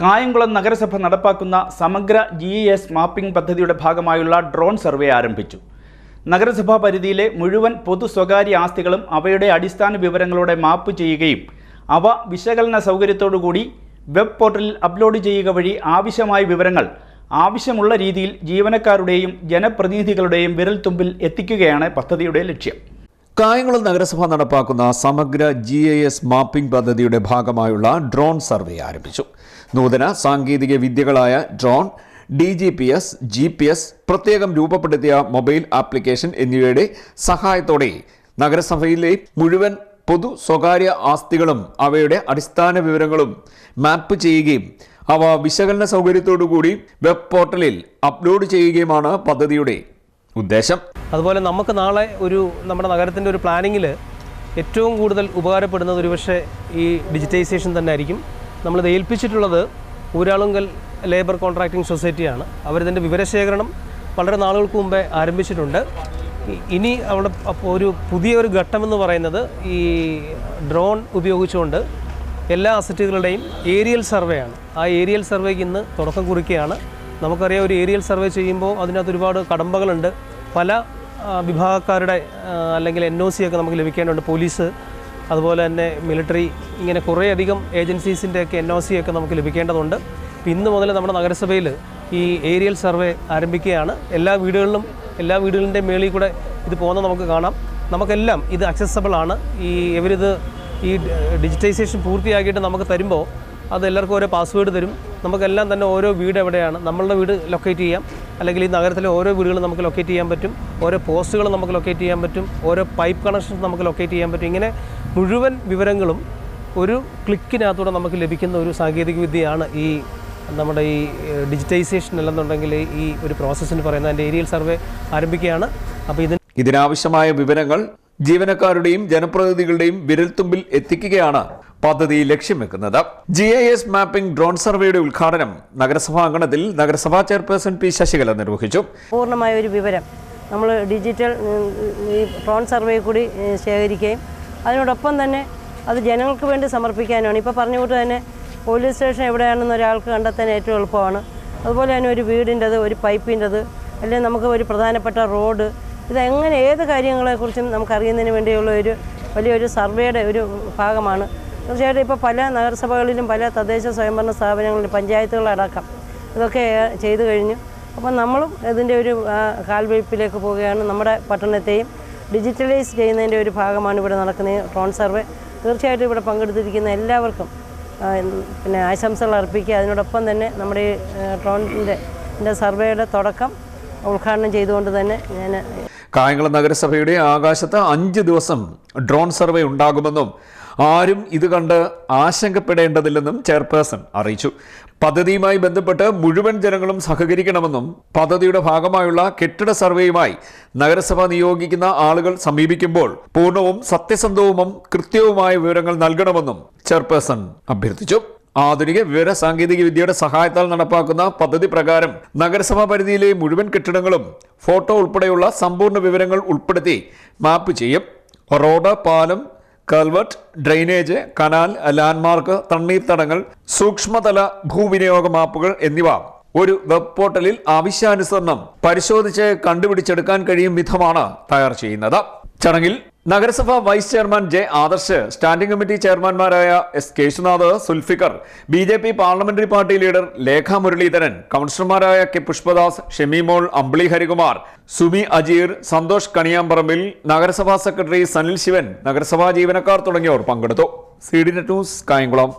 കായംകുളം നഗരസഭ നടപ്പാക്കുന്ന സമഗ്ര GIS മാപ്പിംഗ് പദ്ധതിയുടെ ഭാഗമായുള്ള ഡ്രോൺ സർവേ ആരംഭിച്ചു. നഗരസഭാ പരിധിയിലെ മുഴുവൻ പൊതു സ്വകാര്യ ആസ്തികളും അവയുടെ അടിസ്ഥാന വിവരങ്ങളോടെ മാപ്പ് ചെയ്യുകയും അവ വിശകലന സൗകര്യത്തോടുകൂടി വെബ് പോർട്ടലിൽ അപ്ലോഡ് ചെയ്യുക വഴി ആവശ്യമായ വിവരങ്ങൾ ആവശ്യമുള്ള രീതിയിൽ ജീവനക്കാരുടെയും ജനപ്രതിനിധികളുടെയും വിരൽത്തുമ്പിൽ എത്തിക്കുകയാണ് പദ്ധതിയുടെ ലക്ഷ്യം. കായംകുളം നഗരസഭ നടപ്പാക്കുന്ന സമഗ്ര GIS മാപ്പിംഗ് പദ്ധതിയുടെ ഭാഗമായുള്ള ഡ്രോൺ സർവേ ആരംഭിച്ചു. നൂതന സാങ്കേതിക വിദ്യകളായ ഡ്രോൺ, DGPS, GPS, പ്രത്യേകം രൂപപ്പെടുത്തിയ മൊബൈൽ ആപ്ലിക്കേഷൻ എന്നിവയുടെ സഹായത്തോടെ നഗരസഭയിലെ മുഴുവൻ പൊതു സ്വകാര്യ ആസ്തികളും അവയുടെ അടിസ്ഥാന വിവരങ്ങളും മാപ്പ് ചെയ്യുകയും അവ വിശകലന സൗകര്യത്തോടുകൂടി വെബ് പോർട്ടലിൽ അപ്ലോഡ് ചെയ്യുകയുമാണ് പദ്ധതിയുടെ ഉദ്ദേശം. അതുപോലെ നമുക്ക് നാളെ നമ്മുടെ നഗരത്തിൻ്റെ ഒരു പ്ലാനിങ്ങിൽ ഏറ്റവും കൂടുതൽ ഉപകാരപ്പെടുന്നത് ഒരുപക്ഷെ ഈ ഡിജിറ്റൈസേഷൻ തന്നെ ആയിരിക്കും. നമ്മളിത് ഏൽപ്പിച്ചിട്ടുള്ളത് ഊരാളുങ്കൽ ലേബർ കോൺട്രാക്ടിംഗ് സൊസൈറ്റിയാണ്. അവരിതിൻ്റെ വിവരശേഖരണം വളരെ നാളുകൾക്ക് മുമ്പേ ആരംഭിച്ചിട്ടുണ്ട്. ഇനി അവിടെ പുതിയൊരു ഘട്ടമെന്ന് പറയുന്നത് ഈ ഡ്രോൺ ഉപയോഗിച്ചുകൊണ്ട് എല്ലാ അസറ്റുകളുടെയും ഏരിയൽ സർവേ ആണ്. ആ ഏരിയൽ സർവേക്ക് ഇന്ന് തുടക്കം കുറിക്കുകയാണ്. നമുക്കറിയാം, ഒരു ഏരിയൽ സർവേ ചെയ്യുമ്പോൾ അതിനകത്ത് ഒരുപാട് കടമ്പകളുണ്ട്. പല വിഭാഗക്കാരുടെ അല്ലെങ്കിൽ NOC ഒക്കെ നമുക്ക് ലഭിക്കേണ്ടതുണ്ട്. പോലീസ്, അതുപോലെ തന്നെ മിലിറ്ററി, ഇങ്ങനെ കുറേയധികം ഏജൻസീസിൻ്റെയൊക്കെ NOC ഒക്കെ നമുക്ക് ലഭിക്കേണ്ടതുണ്ട്. ഇന്ന് മുതൽ നമ്മുടെ നഗരസഭയിൽ ഈ ഏരിയൽ സർവേ ആരംഭിക്കുകയാണ്. എല്ലാ വീടുകളുടെ മേളിൽ കൂടെ ഇത് പോകുന്നത് നമുക്ക് കാണാം. നമുക്കെല്ലാം ഇത് അക്സസബിൾ ആണ്. ഈ ഡിജിറ്റൈസേഷൻ പൂർത്തിയാക്കിയിട്ട് നമുക്ക് തരുമ്പോൾ അത് എല്ലാവർക്കും ഓരോ പാസ്വേഡ് തരും. നമുക്കെല്ലാം തന്നെ ഓരോ വീട് എവിടെയാണ്, നമ്മളുടെ വീട് ലൊക്കേറ്റ് ചെയ്യാം, അല്ലെങ്കിൽ ഈ നഗരത്തിലെ ഓരോ വീടുകളും നമുക്ക് ലൊക്കേറ്റ് ചെയ്യാൻ പറ്റും, ഓരോ പോസ്റ്റുകൾ നമുക്ക് ലൊക്കേറ്റ് ചെയ്യാൻ പറ്റും, ഓരോ പൈപ്പ് കണക്ഷൻസ് നമുക്ക് ലൊക്കേറ്റ് ചെയ്യാൻ പറ്റും. ഇങ്ങനെ മുഴുവൻ വിവരങ്ങളും ഒരു ക്ലിക്കിനകത്തൂടെ നമുക്ക് ലഭിക്കുന്ന ഒരു സാങ്കേതിക വിദ്യയാണ് നമ്മുടെ ഈ ഡിജിറ്റൈസേഷൻ അല്ലെന്നുണ്ടെങ്കിൽ ഈ ഒരു പ്രോസസ്സിന് പറയുന്നത്. അതിൻ്റെ ഏരിയൽ സർവേ ആരംഭിക്കുകയാണ്. അപ്പോൾ ഇതിനാവശ്യമായ വിവരങ്ങൾ ജീവനക്കാരുടെയും ജനപ്രതിനിധികളുടെയും വിരൽത്തുമ്പിൽ എത്തിക്കുകയാണ് പദ്ധതി ലക്ഷ്യം വെക്കുന്നത്. GIS മാപ്പിംഗ് ഡ്രോൺ സർവേയുടെ ഉദ്ഘാടനം നഗരസഭാ അങ്കണത്തിൽ നഗരസഭാ ചെയർപേഴ്സൺ P. ശശികല നിർവഹിച്ചു. പൂർണ്ണമായ ഒരു വിവരം നമ്മൾ ഡിജിറ്റൽ ഈ ഡ്രോൺ സർവേ കൂടി ശേഖരിക്കുകയും അതിനോടൊപ്പം തന്നെ അത് ജനങ്ങൾക്ക് വേണ്ടി സമർപ്പിക്കാനാണ്. ഇപ്പോൾ പറഞ്ഞുകൊണ്ട് തന്നെ പോലീസ് സ്റ്റേഷൻ എവിടെയാണെന്ന് ഒരാൾക്ക് കണ്ടെത്താൻ ഏറ്റവും എളുപ്പമാണ്. അതുപോലെ തന്നെ ഒരു വീടിൻ്റെത്, ഒരു പൈപ്പിൻ്റെത്, അല്ലെങ്കിൽ നമുക്ക് ഒരു പ്രധാനപ്പെട്ട റോഡ്, ഇതെങ്ങനെ ഏത് കാര്യങ്ങളെക്കുറിച്ചും നമുക്കറിയുന്നതിന് വേണ്ടിയുള്ള വലിയൊരു സർവേയുടെ ഒരു ഭാഗമാണ്. തീർച്ചയായിട്ടും ഇപ്പോൾ പല നഗരസഭകളിലും പല തദ്ദേശ സ്വയംഭരണ സ്ഥാപനങ്ങളിലും പഞ്ചായത്തുകളടക്കം ഇതൊക്കെ ചെയ്തു കഴിഞ്ഞു. അപ്പം നമ്മളും ഇതിൻ്റെ ഒരു കാൽവയ്പ്പിലേക്ക് പോവുകയാണ്. നമ്മുടെ പട്ടണത്തെയും ഡിജിറ്റലൈസ് ചെയ്യുന്നതിൻ്റെ ഒരു ഭാഗമാണ് ഇവിടെ നടക്കുന്ന ഈ ഡ്രോൺ സർവേ. തീർച്ചയായിട്ടും ഇവിടെ പങ്കെടുത്തിരിക്കുന്ന എല്ലാവർക്കും ആശംസകൾ അർപ്പിക്കുക. അതിനോടൊപ്പം തന്നെ നമ്മുടെ ഈ ഡ്രോണിൻ്റെ സർവേയുടെ തുടക്കം ഉദ്ഘാടനം ചെയ്തുകൊണ്ട് തന്നെ ഞാൻ കായംകുളം നഗരസഭയുടെ ആകാശത്ത് 5 ദിവസം ഡ്രോൺ സർവേ ഉണ്ടാകുമെന്നും ആരും ഇത് കണ്ട് ആശങ്കപ്പെടേണ്ടതില്ലെന്നും ചെയർപേഴ്സൺ അറിയിച്ചു. പദ്ധതിയുമായി ബന്ധപ്പെട്ട് മുഴുവൻ ജനങ്ങളും സഹകരിക്കണമെന്നും പദ്ധതിയുടെ ഭാഗമായുള്ള കെട്ടിട സർവേയുമായി നഗരസഭ നിയോഗിക്കുന്ന ആളുകൾ സമീപിക്കുമ്പോൾ പൂർണ്ണവും സത്യസന്ധവും കൃത്യവുമായ വിവരങ്ങൾ നൽകണമെന്നും ചെയർപേഴ്സൺ അഭ്യർത്ഥിച്ചു. ആധുനിക വിവര സാങ്കേതിക വിദ്യയുടെ സഹായത്താൽ നടപ്പാക്കുന്ന പദ്ധതി പ്രകാരം നഗരസഭാ പരിധിയിലെ മുഴുവൻ കെട്ടിടങ്ങളും ഫോട്ടോ ഉൾപ്പെടെയുള്ള സമ്പൂർണ്ണ വിവരങ്ങൾ ഉൾപ്പെടുത്തി മാപ്പ് ചെയ്യും. റോഡ്, പാലം, കൾവർട്ട്, ഡ്രെയിനേജ്, കനാൽ, ലാൻഡ്മാർക്ക്, തണ്ണീർത്തടങ്ങൾ, സൂക്ഷ്മതല ഭൂവിനിയോഗ മാപ്പുകൾ എന്നിവ ഒരു വെബ് പോർട്ടലിൽ ആവശ്യാനുസരണം പരിശോധിച്ച് കണ്ടുപിടിച്ചെടുക്കാൻ കഴിയും വിധമാണ് തയ്യാർ ചെയ്യുന്നത്. ചടങ്ങിൽ നഗരസഭ vice chairman J. Adarsh, standing committee ചെയർമാൻമാരായ S. Keshunath, Sulfikar, BJP parliamentary party leader Lekha Muraleedharan, കൗൺസിലർമാരായ K. പുഷ്പദാസ്, ഷെമിമോൾ, അമ്പിളി ഹരികുമാർ, സുമി അജീർ, സന്തോഷ് കണിയാമ്പറമ്പിൽ, നഗരസഭാ സെക്രട്ടറി സനിൽ ശിവൻ, നഗരസഭാ ജീവനക്കാർ തുടങ്ങിയവർ പങ്കെടുത്തു. CDNet news, Kayamkulam.